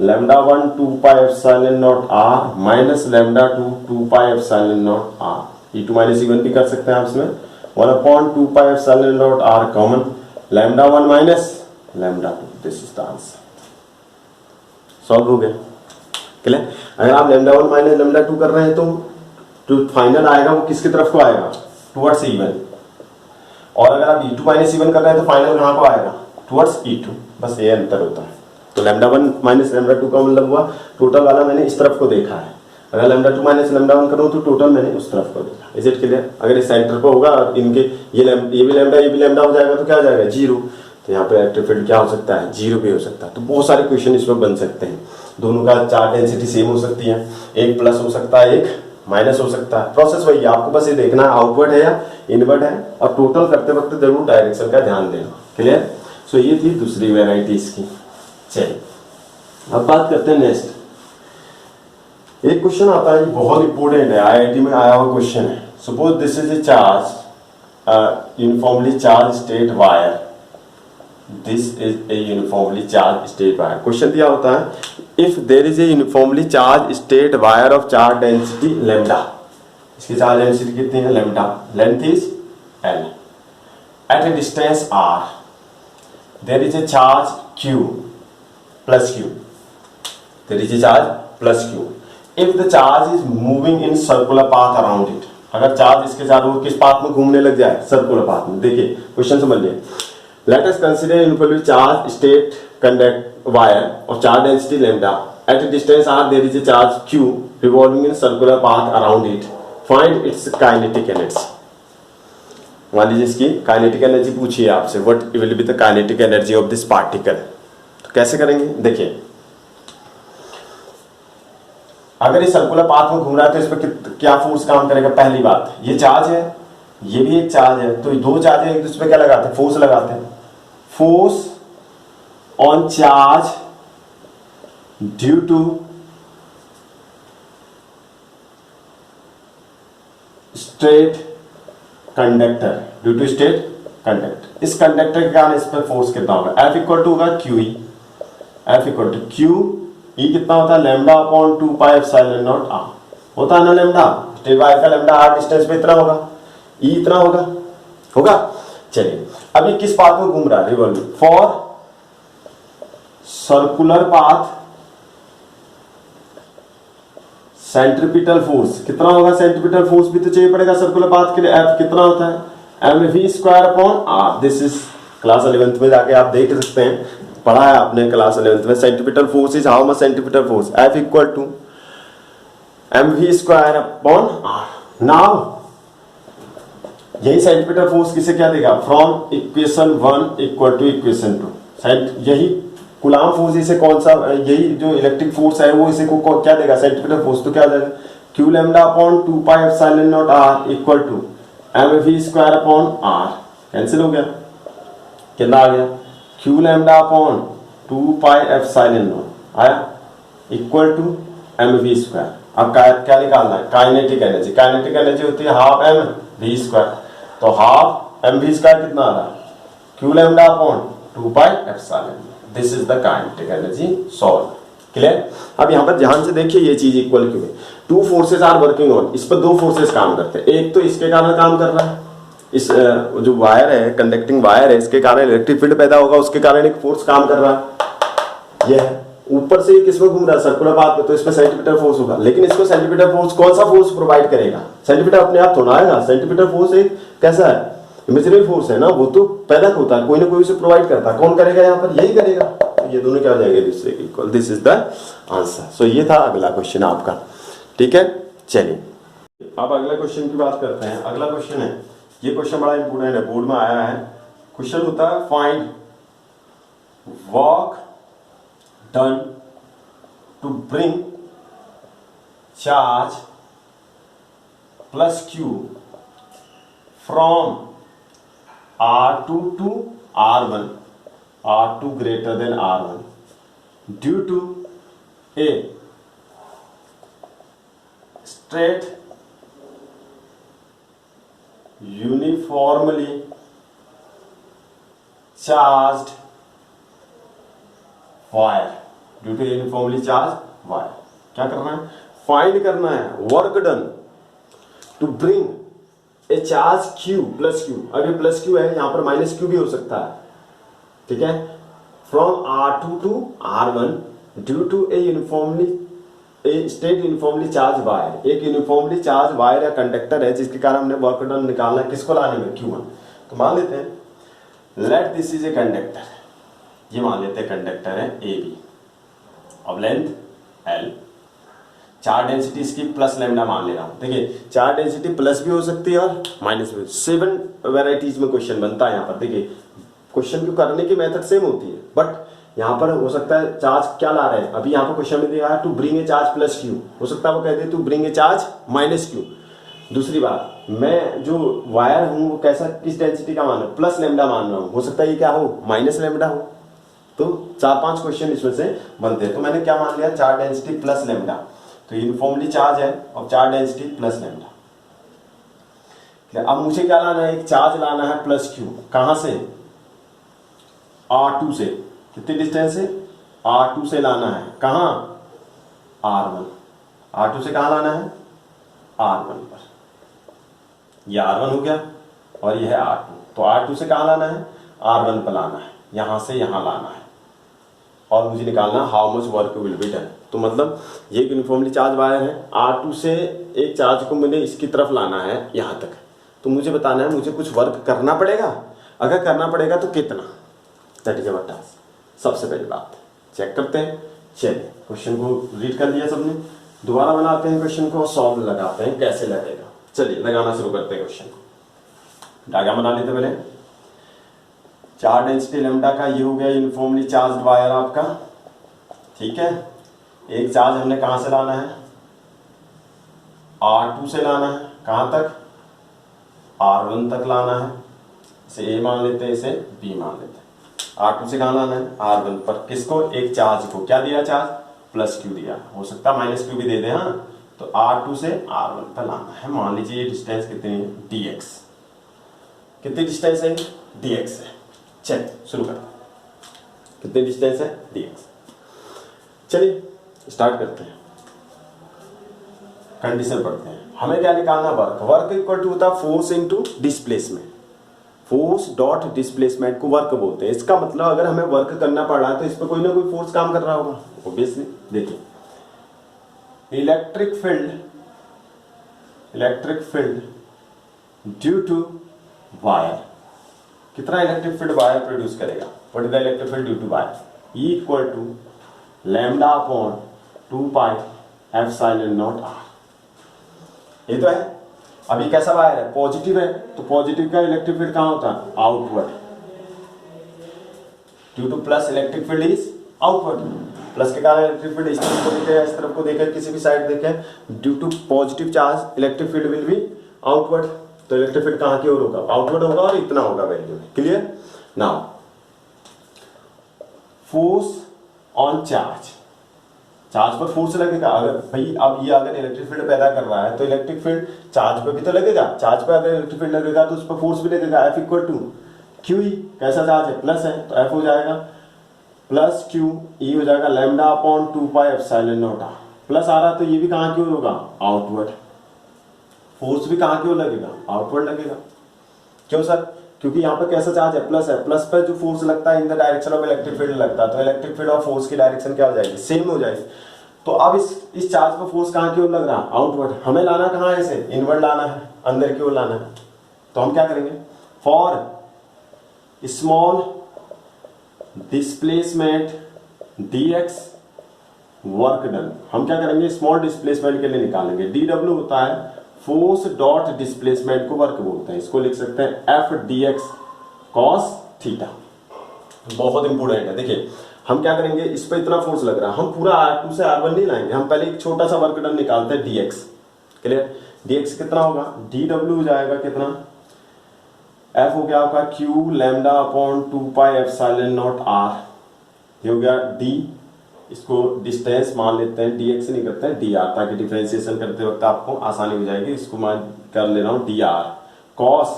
λ1 2 pi epsilon naught R minus λ2 2 pi epsilon naught R। E2 minus E1 भी कर सकते हैं आप इसमें, 1/2 pi epsilon naught R common, λ1 minus λ2। This is the answer. Solve हो गया। क्लियर। अगर आप λ1 माइनस λ2 कर रहे हैं तो जो फाइनल आएगा वो किसकी तरफ को आएगा, टुवर्ड्स E1। और अगर आप E2 माइनस E1 कर रहे हैं तो फाइनल कहाँ को आएगा, टुवर्ड्स E2। बस ये अंतर होता है। तो λ1 माइनस λ2 का मतलब हुआ टोटल वाला मैंने इस तरफ को देखा है, अगर λ2 माइनस λ1 करूँ तो टोटल मैंने उस तरफ को देखा। Is it clear? अगर इस सेंटर पे होगा इनके ये भी लैम्डा ये भी लैम्डा हो जाएगा तो क्या हो जाएगा, 0। तो यहाँ पे इलेक्ट्रिक फील्ड क्या हो सकता है, 0 भी हो सकता है। तो बहुत सारे क्वेश्चन इसमें बन सकते हैं। दोनों का चार्ज डेंसिटी सेम हो सकती है, एक प्लस हो सकता है एक माइनस हो सकता है। प्रोसेस वही है, आपको बस ये देखना है आउटवर्ड है या इनवर्ड है, और टोटल करते वक्त जरूर डायरेक्शन का ध्यान देना। क्लियर? सो ये थी दूसरी वेराइटी इसकी। चलिए अब बात करते हैं नेक्स्ट। एक क्वेश्चन आता है, बहुत इंपॉर्टेंट है, आईआईटी में आया हुआ क्वेश्चन है। Suppose this is a charge uniformly charge state wire, this is a uniformly charge state wire. Question दिया होता है if there is a uniformly charge state wire of charge density lambda, इसकी charge density कितनी है, lambda, length is L, at a distance R there is a charge Q plus Q, there is a charge plus Q। If the charge is moving in circular path around it, अगर charge इसके चारों ओर किस path में घूमने लग जाए, circular path में। देखिए क्वेश्चन समझ लिए। Let us consider uniformly charged state conduct wire of charge density lambda at a distance r there is a charge q revolving in circular path around it. Find its kinetic energy. मान लीजिए इसकी kinetic energy पूछिए आपसे, what will be the kinetic energy of this particle. तो कैसे करेंगे, देखिए अगर ये सर्कुलर पाथ में घूम रहा है तो इस पर क्या फोर्स काम करेगा। पहली बात, ये चार्ज है, ये भी एक चार्ज है, तो दो चार्ज है, एक दूसरे पे क्या लगाते हैं, फोर्स लगाते हैं। Force on charge due to straight conductor, due to straight conductor. इस कंडक्टर के कारण इस पर फोर्स कितना होगा, F इक्वल टू होगा QE, F equal to Q E कितना होता है, lambda upon 2 pi epsilon naught R होता है ना। लैम्डा स्टेट वायर का लैम्डा आर डिस्टेंस पे इतना होगा, ई इतना होगा। चलिए अब ये किस पाथ में घूम रहा है, revolving for circular path, centripetal force कितना होगा, सेंट्रीपिटल फोर्स भी तो चाहिए पड़ेगा सर्कुलर पाथ के लिए। एफ कितना होता है, mv square upon R. This is class 11th में जाके आप देख सकते हैं, पढ़ा है आपने क्लास 11th में। Centripetal force is how much, centripetal force F equal to mv square upon R. Now यही सेंट्रीपिटल फोर्स किसे क्या देगा, from equation 1 equal to equation 2। यही कूलाम फोर्स, इसे कौन सा, यही जो इलेक्ट्रिक फोर्स है वो इसे को क्या देगा, सेंट्रीपिटल फोर्स। तो क्या हो जाएगा, q lambda upon 2 pi epsilon naught r equal to mv square upon r। Cancel हो गया, कितना आ गया, q lambda upon 2 pi epsilon naught आया इक्वल टू mv स्क्वायर। अब क्या निकालना है, काइनेटिक एनर्जी। काइनेटिक एनर्जी होती है हाफ mv स्क्वायर, तो हाफ mv स्क्वायर कितना आ रहा है, q lambda upon 2 pi epsilon. This is the kinetic energy solve. Clear? अब यहां पर ध्यान से देखिए, ये चीज इक्वल क्यों है, two forces are working on, इस पर दो फोर्सेस काम करते हैं। एक तो इसके कारण काम कर रहा है, इस जो वायर है, कंडक्टिंग वायर है, इसके कारण इलेक्ट्रिक फील्ड पैदा होगा, उसके कारण एक फोर्स काम कर रहा है। यह है ऊपर से किसमें घूम रहा है, सर्कुलर पाथ में, तो इसमें सेंट्रीपिटल फोर्स होगा। लेकिन इसको सेंट्रीपिटल फोर्स कौन सा फोर्स प्रोवाइड करेगा, सेंट्रीपिटल अपने आप थोड़ा आएगा। सेंट्रीपिटल फोर्स एक कैसा है, इमेजिनरी फोर्स है ना, वो तो पैदा होता है, कोई ना कोई उसे प्रोवाइड करता है। कौन करेगा, यहाँ पर यही करेगा। तो ये दोनों क्या हो जाएंगे, दूसरे के equal. This is the answer. So ये था अगला क्वेश्चन आपका। ठीक है, चलिए अब अगला क्वेश्चन की बात करते हैं। अगला क्वेश्चन है, ये क्वेश्चन बड़ा इंपोर्टेंट है, बोर्ड में आया है। क्वेश्चन होता है find work done to bring charge plus Q from R2 to R1, R2 greater than R1 due to a straight uniformly charged wire, due to uniformly charged wire। क्या करना है, find करना है work done to bring a charge Q plus Q। अब ये plus Q है, यहां पर माइनस Q भी हो सकता है, ठीक है। From R2 to R1 due to a uniformly state uniformly charge wire, एक यूनिफॉर्मली चार्ज वायर या कंडक्टर है जिसके कारण हमने वर्क डन निकालना है, किसको लाने में, Q1। तो मान लेते हैं late this is a conductor, ये मान लेते हैं कंडक्टर है AB, अब लेंथ L, चार्ज डेंसिटी इसकी प्लस लैम्डा मान ले रहा हूं। देखिए चार्ज डेंसिटी प्लस भी हो सकती है और माइनस भी। 7 वेराइटीज में क्वेश्चन बनता है यहाँ पर। देखिए क्वेश्चन को करने की मेथड सेम होती है, बट यहाँ पर हो सकता है चार्ज क्या ला रहे हैं, अभी यहाँ पर क्वेश्चन में दिया है to bring a charge plus q, हो सकता है वो कह दे to bring a charge minus q. दूसरी बात, मैं जो वायर हूँ वो कैसा, किस डेंसिटी का मान रहा हूँ, प्लस लैम्डा मान रहा हूँ, हो सकता है ये क्या हो, माइनस लैम्डा हो। तो 4-5 क्वेश्चन इसमें से बनते हैं। तो मैंने क्या मान लिया, चार्ज डेंसिटी प्लस लैम्डा, तो यूनिफॉर्मली चार्ज है और चार्ज डेंसिटी प्लस लैम्डा। अब मुझे क्या लाना है, एक चार्ज लाना है प्लस क्यू, कहां से, R2 से, कितनी डिस्टेंस है, R2 से लाना है, कहां, R1, R2 से कहां लाना है, R1 पर, यह R1 हो गया और यह है R2। तो R2 से कहां लाना है, R1 पर लाना है, यहां से यहां लाना है और मुझे निकालना how much work will be done. तो मतलब ये यूनिफॉर्मली चार्ज वायर है, R2 से एक चार्ज को मुझे इसकी तरफ लाना है यहां तक, तो मुझे बताना है मुझे कुछ वर्क करना पड़ेगा, अगर करना पड़ेगा तो कितना, दैट इज अवर टास्क। सबसे पहली बात चेक करते हैं। चलिए क्वेश्चन को रीड कर लिया सबने, दोबारा बनाते हैं क्वेश्चन को, सॉल्व लगाते हैं कैसे लगेगा। चलिए लगाना शुरू करते हैं क्वेश्चन को। डायग्राम बना लेते पहले। चार्ज डेंसिटी लैम्डा का ये हो गया यूनिफॉर्मली चार्ज्ड वायर आपका, ठीक है। एक चार्ज हमने कहां से लाना है, R2 से लाना है, कहां तक, R1 तक लाना है। इसे A मान लेते हैं, इसे B मान लेते हैं। R2 से कहां लाना है, R1 पर, किसको, एक चार्ज को, क्या दिया चार्ज, प्लस क्यू दिया, हो सकता है माइनस क्यू भी दे दे। हाँ, तो R2 से R1 पर लाना है। मान लीजिए ये डिस्टेंस कितनी है, dx, कितनी डिस्टेंस है, dx है। चलिए शुरू करते हैं, कितनी डिस्टेंस है, dx। चलिए स्टार्ट करते हैं, कंडीशन पढ़ते हैं। हमें क्या निकालना, वर्क, वर्क इक्वल टू होता है force into displacement, force dot displacement को वर्क बोलते हैं। इसका मतलब अगर हमें वर्क करना पड़ रहा है तो इस पर कोई ना कोई फोर्स काम कर रहा होगा ऑब्वियसली। देखिए electric field due to wire, कितना इलेक्ट्रिक फील्ड वायर प्रोड्यूस करेगा, what is the electric field due to wire, E equal to lambda upon 2 pi epsilon naught R। ये तो है। अभी कैसा वायर है, पॉजिटिव है, तो पॉजिटिव का इलेक्ट्रिक फील्ड कहां होता है, outward, due to plus electric field is outward. Plus के कारण इलेक्ट्रिक फील्ड इस तरफ को देखे, इस तरफ को देखे, किसी भी साइड देखे, due to positive charge electric field will be outward. तो इलेक्ट्रिक फील्ड कहां की ओर होगा, आउटवर्ड होगा और इतना होगा value. Clear. Now force on charge, charge पर फोर्स लगेगा। अगर भाई अब ये अगर इलेक्ट्रिक फील्ड पैदा कर रहा है तो इलेक्ट्रिक फील्ड चार्ज पे भी तो लगेगा, चार्ज पे अगर इलेक्ट्रिक फील्ड लगेगा तो उस पर फोर्स भी लगेगा। F equal to Q E, कैसा चार्ज है, प्लस है, तो F हो जाएगा प्लस क्यू ई हो जाएगा lambda upon 2 pi epsilon naught R। Plus आ रहा तो ये भी कहां की ओर होगा, आउटवर्ड। फोर्स भी कहां की ओर लगेगा, आउटवर्ड लगेगा। क्यों सर, क्योंकि यहाँ पर कैसा चार्ज है, प्लस है, प्लस पर जो फोर्स लगता है in the direction of electric field लगता है, तो इलेक्ट्रिक फील्ड और फोर्स की डायरेक्शन क्या हो जाएगी, सेम हो जाएगी। तो अब इस चार्ज पर फोर्स कहां की ओर लग रहा है, आउटवर्ड। हमें लाना कहां है, इसे इनवर्ड लाना है, अंदर की ओर लाना है। तो हम क्या करेंगे, for small displacement dx work done, हम क्या करेंगे, स्मॉल डिस्प्लेसमेंट के लिए निकालेंगे। dw होता है फोर्स डॉट डिस्प्लेसमेंट को वर्क बोलते हैं, इसको लिख सकते हैं F dx cos थीटा। बहुत इंपोर्टेंट है। देखिए हम क्या करेंगे, इस पर इतना फोर्स लग रहा है, हम पूरा R2 से R1 नहीं लाएंगे, हम पहले एक छोटा सा वर्क डन निकालते हैं dx। क्लियर। dx कितना होगा, dw हो जाएगा कितना, F हो गया आपका q lambda upon 2 pi epsilon naught R, ये हो गया d, इसको डिस्टेंस मान लेते हैं, dx नहीं करते हैं dr, ताकि डिफरेंशिएशन करते वक्त आपको आसानी हो जाएगी। इसको मैं कर ले रहा हूं dr cos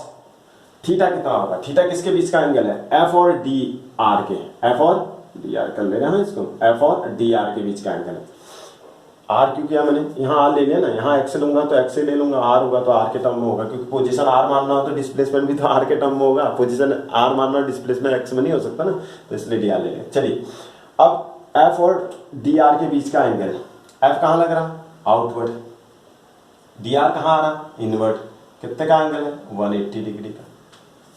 थीटा कितना होगा, थीटा किसके बीच का एंगल है, f और dr के, f और dr कर ले रहे हैं इसको, f और dr के बीच का एंगल है। r क्यों किया मैंने, यहाँ r ले लिया ना, यहाँ x लूंगा तो x ले लूंगा, r होगा तो r के टर्म में होगा, क्योंकि पोजीशन r मानना हो तो डिस्प्लेसमेंट भी तो r के टर्म में होगा, पोजीशन r मानना डिस्प्लेसमेंट x में नहीं हो सकता ना, तो इसलिए dr ले लें। चलिए अब f और dr के बीच का एंगल, एफ कहाँ लग रहा, आउटवर्ड, डी आर कहाँ आ रहा, इनवर्ड, कितने का एंगल है 180 डिग्री का,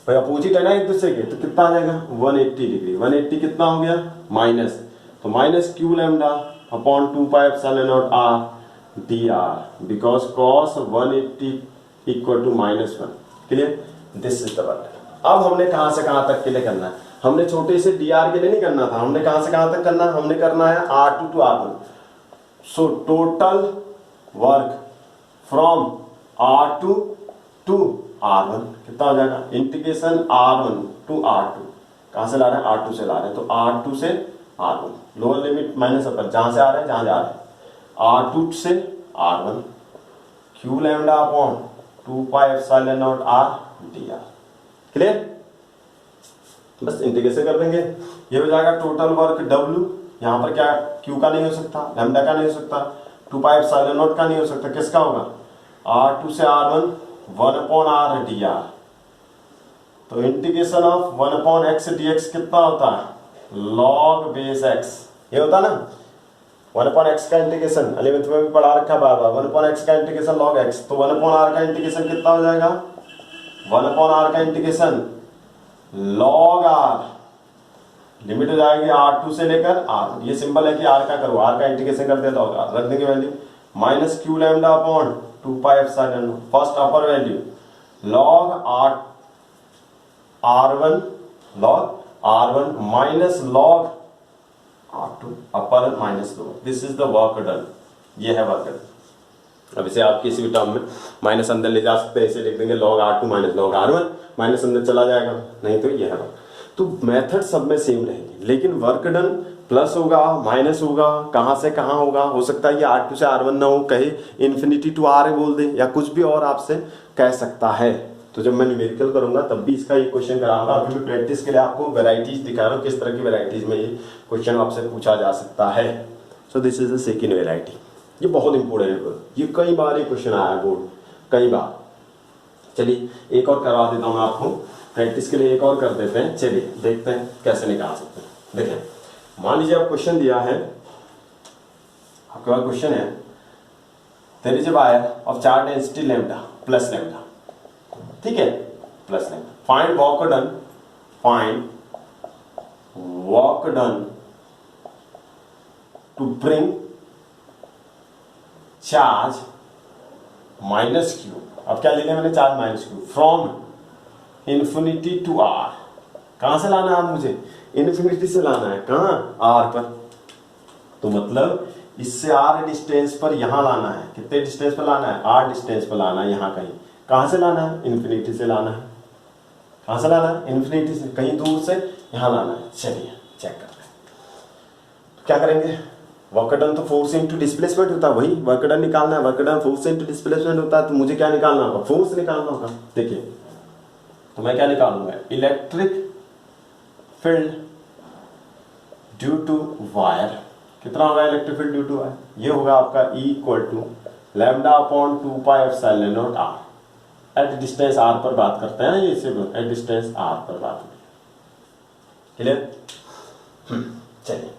भाई अपोजिट है ना एक दूसरे के, तो कितना आ जाएगा 180 डिग्री, 180 कितना हो गया माइनस, तो minus q lambda upon 2 pi epsilon naught R D R, because cos 180 equal to -1, clear, this is the work. अब हमने कहां से कहां तक के लिए करना है, हमने छोटे से डी आर के लिए नहीं करना था, हमने कहां से कहां तक करना है, हमने करना है R2 to R1, so total work from R2 to R1 कितना हो जाएगा, इंटीग्रेशन R1 टू R2, कहां से ला रहे हैं R2 से ला रहे हैं, तो R2 से R1, लोअर लिमिट माइनस अपर, जहां से आ रहे हैं जहां जा रहे हैं, R2 से R1 Q lambda upon 2 pi epsilon naught R D R, clear, बस इंटीग्रेशन कर देंगे, ये हो जाएगा टोटल वर्क W, यहां पर क्या क्यू का नहीं हो सकता, लैम्डा का नहीं हो सकता, 2 पाई एप्सिलॉन नॉट का नहीं हो सकता, किसका होगा, R2 से R1 1 upon r D r, तो integration of 1 upon x d x कितना होता है, लॉग बेस एक्स, ये होता ना 1 अपॉन एक्स का इंटीग्रेशन, 11th में भी पढ़ा रखा बार बार, 1 अपॉन एक्स का इंटीग्रेशन लॉग एक्स, तो 1 अपॉन आर का इंटीग्रेशन कितना हो जाएगा, 1 अपॉन आर का इंटीग्रेशन लॉग आर, लिमिट हो जाएगी R2 से लेकर R, ये सिंबल है कि R का करो, R का इंटीग्रेशन कर दिया तो रख देंगे value, minus q lambda upon 2 pi epsilon, first upper value log R1 log R1 minus log R2 upper minus lower, this is the work done, ये है वर्क डन। अब इसे आप किसी भी टर्म में माइनस अंदर ले जा सकते हैं, इसे लिख देंगे log R2 minus log R1, minus अंदर चला जाएगा, नहीं तो ये है वर्क, तो मेथड सब में सेम रहेगी, लेकिन वर्क डन प्लस होगा माइनस होगा, कहां से कहां होगा, हो सकता है ये R2 से R1 ना हो, कहे इन्फिनिटी टू R बोल दे, या कुछ भी और आपसे कह सकता है, तो जब मैं न्यूमेरिकल करूंगा तब भी इसका ये क्वेश्चन कराऊंगा, अभी मैं प्रैक्टिस के लिए आपको वेराइटीज दिखा रहा हूँ, किस तरह की वेराइटीज में ये क्वेश्चन आपसे पूछा जा सकता है। So this is the second variety, ये बहुत इंपॉर्टेंट है, ये कई बार ये क्वेश्चन आया है बोर्ड, कई बार। चलिए एक और करवा देता हूँ आपको, प्रैक्टिस के लिए एक और कर देते हैं, चलिए देखते हैं कैसे निकाल सकते हैं। देखें मान लीजिए आप क्वेश्चन दिया है, आपके पास क्वेश्चन है, there is a wire of charge density lambda plus lambda, ठीक है, plus lambda, find work done, find work done to bring charge minus q, अब क्या ले लिया मैंने, charge minus q from infinity to R, कहां से लाना है मुझे, इन्फिनिटी से लाना है, कहां आर पर, तो मतलब इससे आर डिस्टेंस पर यहां लाना है, कितने डिस्टेंस पर लाना है, आर डिस्टेंस पर लाना है, यहां कहीं, कहां से लाना है, इन्फिनिटी से लाना है, कहां से लाना है, इन्फिनिटी से, कहीं दूर से यहां लाना है। चलिए चेक करते हैं, तो क्या करेंगे, वर्क डन तो फोर्स इनटू डिस्प्लेसमेंट होता है, वही वर्क डन निकालना है, work done force into displacement होता है, तो मुझे क्या निकालना होगा, फोर्स निकालना होगा। देखिए तो मैं क्या निकालूंगा, electric field due to wire, कितना होगा electric field due to wire, ये होगा आपका E equal to lambda upon 2 pi epsilon naught R, at distance R पर बात करते हैं, ये सिर्फ एट डिस्टेंस आर पर बात होगी, क्लियर। चलिए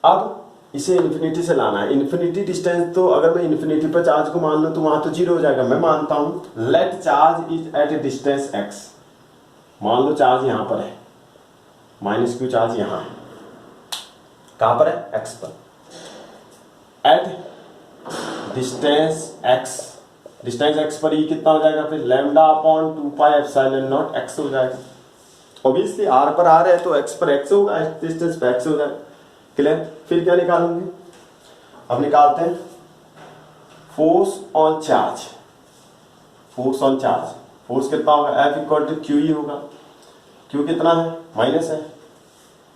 अब इसे इन्फिनिटी से लाना है, इन्फिनिटी डिस्टेंस, तो अगर मैं इन्फिनिटी पर चार्ज को मान लूं तो वहां तो जीरो हो जाएगा, मैं मानता हूं let charge is at a distance x, मान लो चार्ज यहां पर है, माइनस क्यू चार्ज यहां है, कहां पर है, x पर, at distance x, distance x पर ये कितना हो जाएगा, फिर lambda upon 2 pi epsilon naught x हो जाएगा, ऑब्वियसली r पर r है तो x पर x होगा, डिस्टेंस पर x हो जाएगा, क्लियर। फिर क्या निकालेंगे, अब निकालते हैं force on charge, force on charge, force कितना होगा, F इक्वल टू क्यू ही होगा, क्यू कितना है, माइनस है,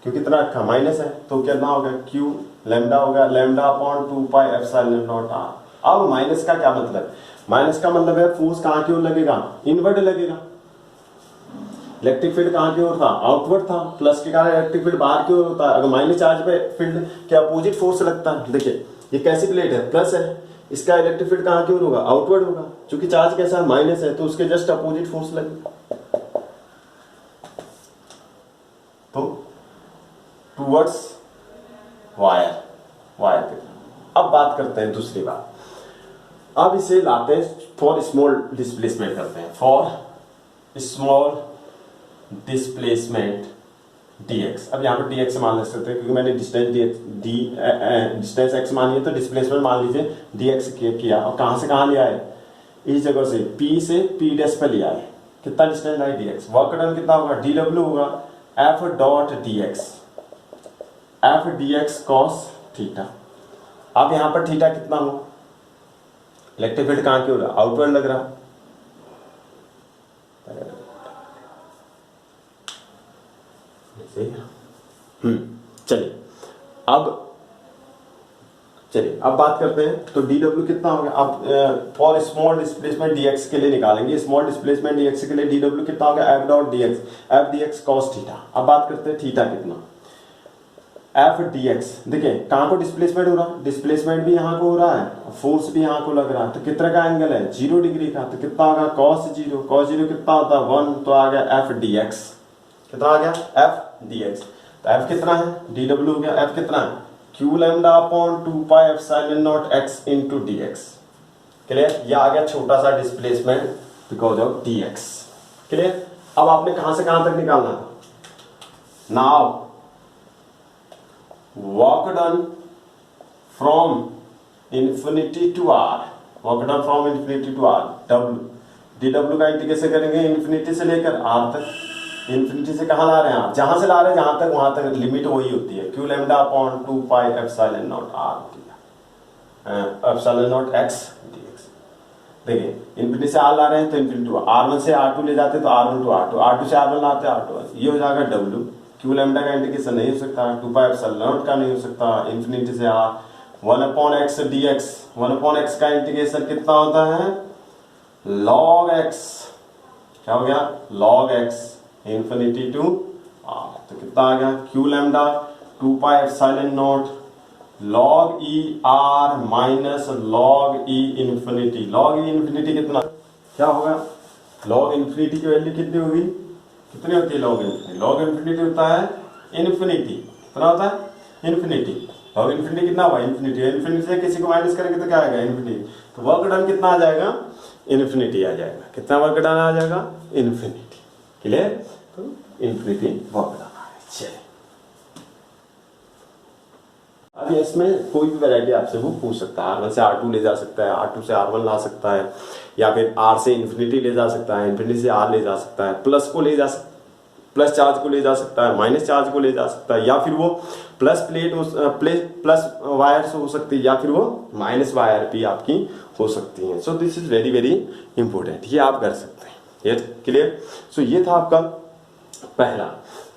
क्यू कितना रखा, माइनस है, तो कितना होगा, क्यू लैम्डा होगा, lambda upon 2 pi epsilon naught R. अब माइनस का क्या मतलब, माइनस का मतलब है फोर्स कहां की ओर लगेगा, इनवर्ड लगेगा, इलेक्ट्रिक फील्ड कहां की ओर था, आउटवर्ड था, प्लस के कारण इलेक्ट्रिक फील्ड बाहर की ओर होता है, अगर माइनस चार्ज पे फील्ड के अपोजिट फोर्स लगता है, देखिए ये कैसी प्लेट है, प्लस है, इसका इलेक्ट्रिक फील्ड कहां की ओर होगा, आउटवर्ड होगा, क्योंकि चार्ज कैसा है, माइनस है, तो उसके जस्ट अपोजिट फोर्स लगेगा, तो टूवर्ड्स वायर, वायर पे। अब बात करते हैं दूसरी बात, अब इसे लाते हैं फॉर स्मॉल डिस्प्लेसमेंट करते हैं, फॉर स्मॉल डिस्प्लेसमेंट dx। अब यहाँ पर dx मान ले सकते हैं क्योंकि मैंने डिस्टेंस डिस्टेंस x मानी है, तो डिस्प्लेसमेंट मान लीजिए dx किया, और कहां से कहां लिया है, इस जगह से p से p डैश पे लिया है, कितना डिस्टेंस है dx, वर्क डन कितना होगा dw होगा f dot dx, f dx cos theta. अब यहां पर थीटा कितना हो, इलेक्ट्रिक फील्ड कहां की हो रहा, आउटवर्ड लग रहा, चलिए अब बात करते हैं, तो dw कितना हो गया, अब फॉर स्मॉल डिस्प्लेसमेंट dx के लिए निकालेंगे, स्मॉल डिस्प्लेसमेंट dx के लिए dw कितना हो गया, f dot dx, f dx cos theta. अब बात करते हैं थीटा कितना, f dx, देखिए कहां को डिस्प्लेसमेंट हो रहा है, डिस्प्लेसमेंट भी यहां को हो रहा है, फोर्स भी यहां को लग रहा है, तो कितना का एंगल है, 0 डिग्री का, तो कितना होगा cos 0, cos 0 कितना होता है 1, तो आ गया f dx, कितना आ गया f dx, तो f कितना है, dw हो गया, f कितना है q lambda upon 2 pi epsilon naught x into dx। Clear, ये आ गया छोटा सा displacement because of dx। Clear, अब आपने कहां से कहां तक निकालना है, now work done from infinity to r, work done from infinity to r, dw का इंटीग्रेशन करेंगे इंफिनिटी से लेकर r तक, इंफिनिटी से कहां ला रहे हैं आप, जहां से ला रहे हैं जहां तक, वहां तक लिमिट वही होती है, q lambda upon 2 pi epsilon naught r epsilon naught x dx। देखिए इंफिनिटी से r ला रहे हैं तो इंफिनिटी r1 से r2 ले जाते तो r1 टू r2, r2 से r1 लाते r2, ये हो जाएगा w, q लैम्डा का इंटीग्रेशन नहीं हो सकता, 2 पाई एप्सिलॉन नॉट का नहीं हो सकता, इंफिनिटी से r 1 upon x dx, 1 upon x का इंटीग्रेशन कितना होता है log x, क्या हो गया log x infinity to r, तो कितना आ गया q lambda 2 pi epsilon naught log e r minus log e infinity, log e infinity कितना क्या होगा, log इंफिनिटी की वैल्यू कितनी होगी, कितनी होती है log इंफिनिटी, log इंफिनिटी होता है इंफिनिटी, कितना होता है इंफिनिटी, log इंफिनिटी कितना हुआ इंफिनिटी, इंफिनिटी से किसी को माइनस करेंगे तो क्या आएगा इंफिनिटी, तो वर्क डन कितना आ जाएगा इंफिनिटी आ जाएगा, कितना वर्क डन आ जाएगा इंफिनिटी। क्लियर, तो इंफिनिटी वर्क डन है। चलिए अब इसमें कोई भी वैरायटी आपसे वो पूछ सकता है, r1 से r2 ले जा सकता है, r2 से r1 ला सकता है, या फिर r से इंफिनिटी ले जा सकता है, इंफिनिटी से r ले जा सकता है, प्लस को ले जा सकता है, प्लस चार्ज को ले जा सकता है, माइनस चार्ज को ले जा सकता है, या फिर वो प्लस प्लेट प्लस वायर्स हो सकती है, या फिर वो माइनस वायर भी आपकी हो सकती हैं। So this is very very important, ये आप कर सकते हैं। ये क्लियर, सो ये था आपका पहला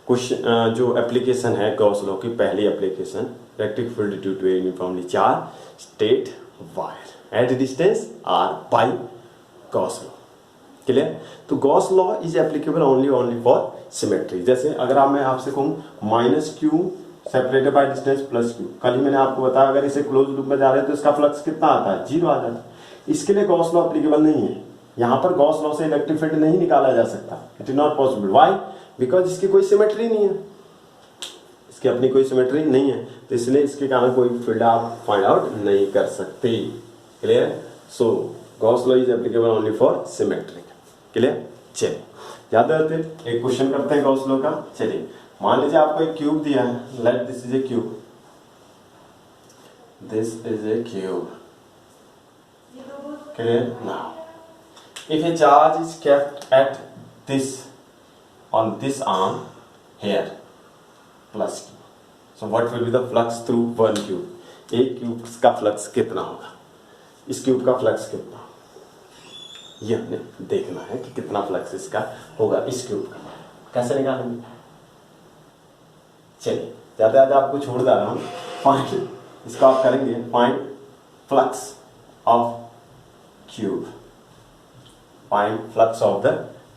क्वेश्चन, जो एप्लीकेशन है गॉस लॉ की पहली application, electric field due to uniformly charge state wire at distance r by Gauss law. Clear, तो Gauss law is applicable only for symmetry. जैसे अगर मैं आपसे कहूं minus q separated by distance plus q, कल ही मैंने आपको बताया अगर इसे क्लोज लूप में जा रहे हैं तो इसका फ्लक्स कितना आता है 0 आ जाता है, इसके लिए गॉस लॉ एप्लीकेबल नहीं है। यहां पर गॉस लॉ से इलेक्ट्रिक फील्ड नहीं निकाला जा सकता, it is not possible, why, because इसकी कोई सिमेट्री नहीं है, इसकी अपनी कोई सिमेट्री नहीं है, तो इसलिए इसके कारण कोई फील्ड आप फाइंड आउट नहीं कर सकते। Clear, so Gauss law is applicable only for symmetry. Clear, चलिए याद रहते एक क्वेश्चन करते हैं गॉस लॉ का। चलिए मान लीजिए आपको एक क्यूब दिया है, late this is A cube, this is A cube. Clear, now if a charge is kept at this on this arm here plus q, so what will be the flux through one cube, एक cube का flux कितना होगा, इस cube का flux कितना, ये हमने देखना है कि कितना फ्लक्स इसका होगा इस क्यूब का, कैसे निकालेंगे। चलिए ज्यादा ज्यादा आपको छोड़ दे रहा हूं, फाइंड इसको आप करेंगे, find flux of cube, find flux of the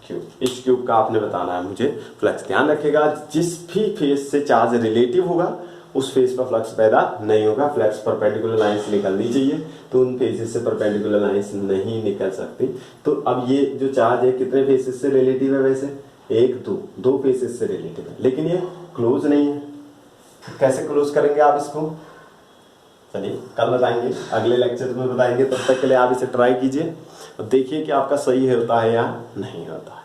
cube, इस क्यूब का आपने बताना है मुझे फ्लक्स। ध्यान रखिएगा जिस भी फेस से चार्ज रिलेटिव होगा उस फेस पर फ्लक्स पैदा नहीं होगा, फ्लक्स परपेंडिकुलर लाइन से निकलनी चाहिए, तो उन फेसेस से परपेंडिकुलर लाइंस नहीं निकल सकती। तो अब ये जो चार्ज है कितने फेसेस से रिलेटिव है, वैसे एक दो फेसेस से रिलेटिव है, लेकिन ये क्लोज नहीं है। कैसे क्लोज करेंगे आप इसको, चलिए कल बताएंगे, अगले लेक्चर में बताएंगे। तब तक के लिए आप इसे ट्राई कीजिए और देखिए कि आपका सही होता है या नहीं होता है।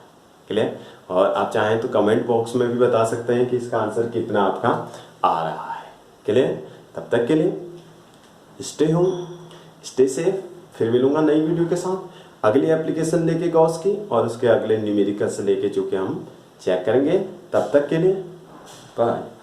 क्लियर? और आप चाहें तो कमेंट बॉक्स में भी बता सकते हैं कि इसका आंसर कितना आपका आ रहा है। क्लियर? तब तक के लिए स्टे होम, स्टे सेफ। फिर मिलूंगा नई वीडियो के साथ, अगली एप्लीकेशन लेके गॉस की और उसके अगले न्यूमेरिकल से लेके जो कि हम चेक करेंगे। तब तक के लिए बाय।